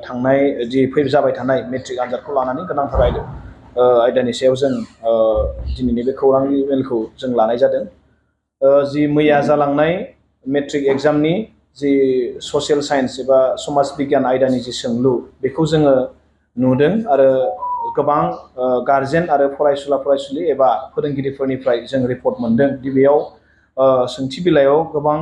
थांनाय जि जाबाय थानाय मेट्रिक आनजादखौ लानानै गोनांथार आयदानि सायाव जों दिनैनि बे खौरां मेलखौ जों लानाय जादों। जि मैया जालांनाय मेट्रिक एग्जामनि जि ससियेल साइन्स एबा समाज बिगियान आयदानि जि सोंलु बेखौ जोङो नुदों आरो गोबां गार्जेन आरो फरायसुला फरायसुलि एबा फोरोंगिरिफोरनिफ्राय जों रिपर्ट मोनदों दि बेयाव सोंथि बिलाइयाव गोबां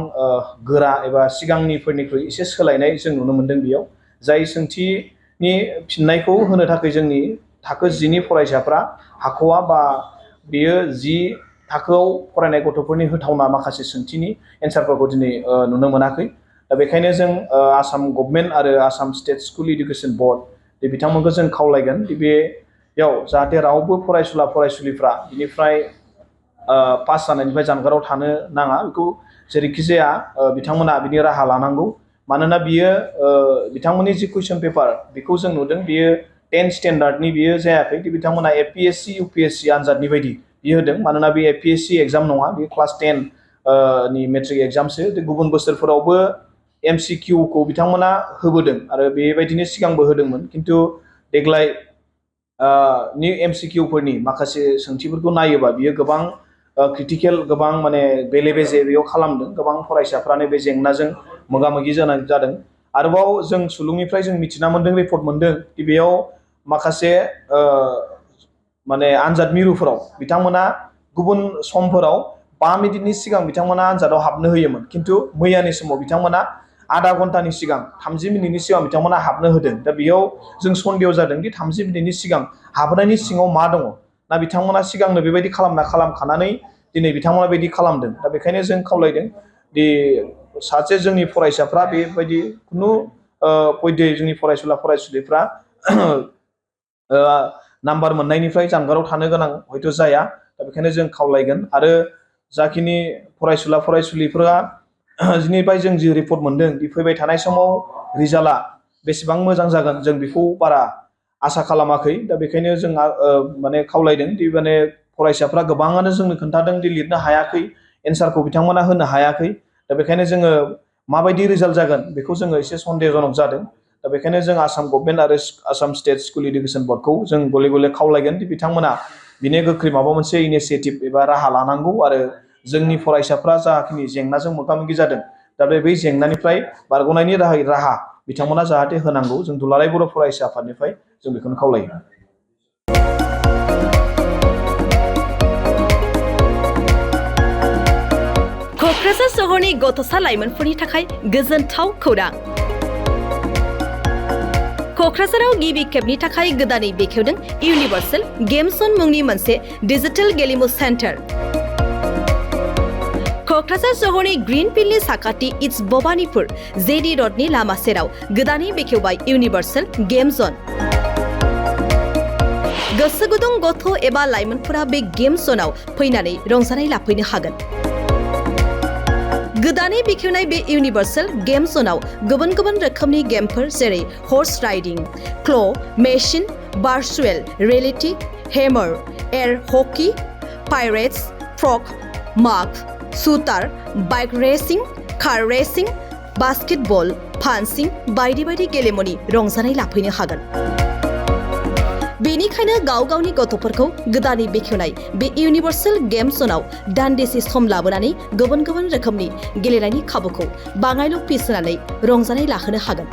गोरा एबा सिगांनिफोरनिख्रुइ एसे सोलायनाय जों नुनो मोनदों बेयाव जाय सोंथिनि फिननायखौ होनो थाखाय जोंनि थाखो 10नि फरायसाफ्रा हाख'वा बा बेयो 10 थाखोआव फरायनाय गथ'फोरनि होथावना माखासे सोंथिनि एन्सारफोरखौ दिनै नुनो मोनाखै। दा बेखायनो जों आसाम गभर्नमेन्ट आरो Assam state school education board बिथांमोनखौ जों खावलायगोन दि बेयाव जाहाथे रावबो फरायसुला फरायसुलिफ्रा बिनिफ्राय पास जानायनिफ्राय जानगाराव थानो नाङा बेखौ जेरैखि जाया बिथांमोना बिनि राहा लानांगौ। मानोना बियो बिथांमोननि जि कुइसन पेपार बेखौ जों नुदों बियो 10 स्टेन्डार्डनि बियो जायाखै कि बिथांमोना APSC UPSC आनजादनि बायदि बियो होदों। मानोना बे APSC एग्जाम नङा, बे क्लास 10 नि मेट्रिक एग्जामसो। गुबुन बोसोरफोरावबो MCQ खौ बिथांमोना होबोदों आरो बेबायदिनो सिगांबो होदोंमोन। खिन्थु देग्लाय नि MCQ फोरनि माखासे सोंथिफोरखौ नायोबा बियो गोबां क्रिटिकेल, गोबां माने बेले बेजे बेयाव खालामदों। गोबां फरायसाफ्रानो बे जेंनाजों मोगा मोगि जादों। आरोबाव जों सुलुंनिफ्राय जों मिथिना मोनदों, रिपर्ट मोनदों कि बेयाव माखासे माने आनजाद मिरुफोराव बिथांमोना गुबुन समफोराव 5 मिनिटनि सिगां बिथांमोना आनजादाव हाबनो होयोमोन। खिन्थु मैयानि समाव बिथांमोना आधा घन्टानि सिगां 30 मिनिटनि सिगां बिथांमोना हाबनो होदों। दा बेयाव जों सन्देह जादों कि 30 मिनिटनि सिगां हाबनायनि सिङाव मा दङ, ना बिथांमोना सिगांनो बेबायदि खालामखानानै दिनै बिथांमोना बेबायदि खालामदों। दा बेखायनो जों खावलायदों दि सासे जोंनि फरायसाफ्रा बेबायदि खुनु पयदे जोंनि फरायसुला फरायसुलिफ्रा नाम्बार मोननायनिफ्राय जानगाराव थानो गोनां हयथ' जाया। दा बेखायनो जों खावलायगोन। आरो जाखिनि फरायसुला फरायसुलिफ्रा जिनिफ्राय जों जि रिपर्ट मोनदों बे फैबाय थानाय समाव रिजाल्टआ बेसेबां मोजां जागोन जों बेखौ बारा आसा खालामाखै। दा बेखायनो जों माने खावलायदों दि माने फरायसाफ्रा गोबाङानो जोंनो खोन्थादों दि लिरनो हायाखै, एन्सारखौ बिथांमोना होनो हायाखै। दा बेखायनो जोङो माबायदि रिजाल्ट जागोन बेखौ जोङो एसे सन्देहजनक जादों। दा बेखायनो जों आसाम गभर्नमेन्ट आरो आसाम स्टेट स्कुल एडुकेशन बोर्डखौ जों गले गले खावलायगोन दि बिथांमोना बिनि गोख्रै माबा मोनसे इनिसियेटिभ एबा राहा लानांगौ आरो जोंनि फरायसाफ्रा जाखिनि जेंनाजों मोगा मोगि जादों दा बै जेंनानिफ्राय बारग'नायनि राहा बिथांमोना जाहाथे होनांगौ। जों दुलाराय बर' फरायसा आफादनिफ्राय जों बेखौनो खावलायो। क'क्राझार सहरनि गथ'सा लाइमोनफोरनि थाखाय गोजोनथाव खौरां। क'क्राझाराव गिबि खेबनि थाखाय गोदानै बेखेवदों इउनिभार्सेल गेम जन मुंनि मोनसे डिजिटेल गेलेमु सेन्टार। क'क्राझार सहरनि ग्रीन फिल्डनि साखाथि इट्स भबानिपुर जेडी रडनि लामा सेराव गोदानै बेखेवबाय इउनिभार्सेल गेम जन। गोसो गुदुं गथ' एबा लाइमोनफोरा बे गेम जनाव फैनानै रंजानाय लाफैनो हागोन। गोदानै बेखेवनाय बे इउनिभार्सेल गेम जनाव गुबुन गुबुन रोखोमनि गेमफोर जेरै horse riding, claw', machine, virtual reality, hammer, air hockey, pirates, frog, माग, shooter, bike racing, car racing, basketball, punching बायदि बायदि गेलेमुनि रंजानाय लाफैनो हागोन। बेनिखायनो गाव गावनि गथ'फोरखौ गोदानै बेखेवनाय बे इउनिभार्सेल गेम जनाव दान्दिसे सम लाबोनानै गुबुन गुबुन रोखोमनि गेलेनायनि खाबुखौ बाङायल' फिस होनानै रंजानाय लाहोनो हागोन।